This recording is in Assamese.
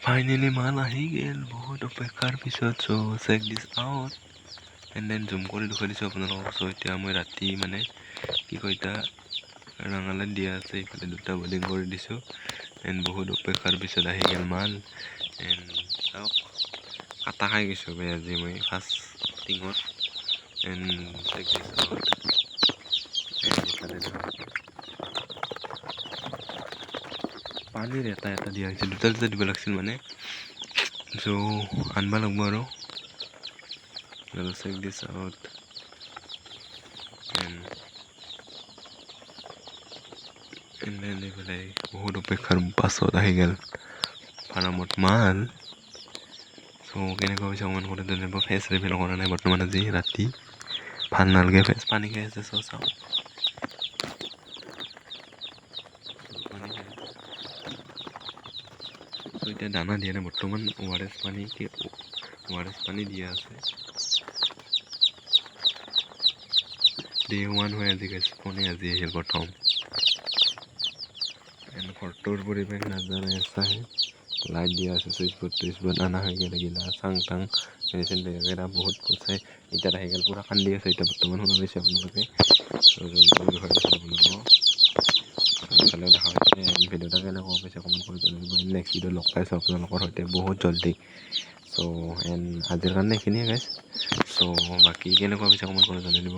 ফাইনেলি মাল আহি গ'ল বহুত অপেক্ষাৰ পিছত so' check this out and then zoom কৰি দেখুৱাই দিছোঁ আপোনালোকক। চ' এতিয়া মই ৰাতি মানে কি কয় এতিয়া ৰঙালাইট দিয়া আছে, ইফালে দুটা বলিং কৰি দিছোঁ এণ্ড বহুত অপেক্ষাৰ পিছত আহি গ'ল মাল এণ্ড চাওক কাটা খাই গৈছোঁ ভাই আজি মই ফাৰ্ষ্ট টিঙত and check this out and ইফালে পানীৰ এটা দিয়া হৈছে, দুটা দিব লাগিছিল মানে চ' আনবা লাগব আৰু চেক দিছ আউট এণ্ড এইফালে বহুত অপেক্ষাৰ পাছত আহি গ'ল ফাৰ্মত মাল। চ' কেনেকুৱা হৈছে অকণমান কৰি ধৰিব, ফেচ ৰিভিল কৰা নাই বৰ্তমান আজি ৰাতি, ভাল নালাগে ফেচ পানী খাই আছে। চ' চাওঁ চ' এতিয়া দানা দিয়া নাই বৰ্তমান, ORS পানী দিয়া আছে। Day 1 হয় আজি গাইছ, ফোনে আজি আহিল প্ৰথম এণ্ড ঘৰটোৰ পৰিৱেশ নাজানে চাহে লাইট দিয়া আছে, চুইচ বৰ্ড আনা হৈ গ'ল, গিলা চাং টাং মেডিচিন বেগেৰা বহুত পচাই এতিয়া আহি গ'ল পূৰা কান্দি আছে এতিয়া বৰ্তমান শুনা পাইছে আপোনালোকে। এইফালে দেখা পাইছে ভিডিঅ'টা কেনেকুৱা পাইছে কমেণ্ট কৰি জনাব। নেক্সট ভিডিঅ' লগ পাইছোঁ আপোনালোকৰ সৈতে বহুত জল্দি। চ' এণ্ড আজিৰ কাৰণে এইখিনিয়ে গাইছ। চ' বাকী কেনেকুৱা পাইছে কমেণ্ট কৰি জনাই দিব।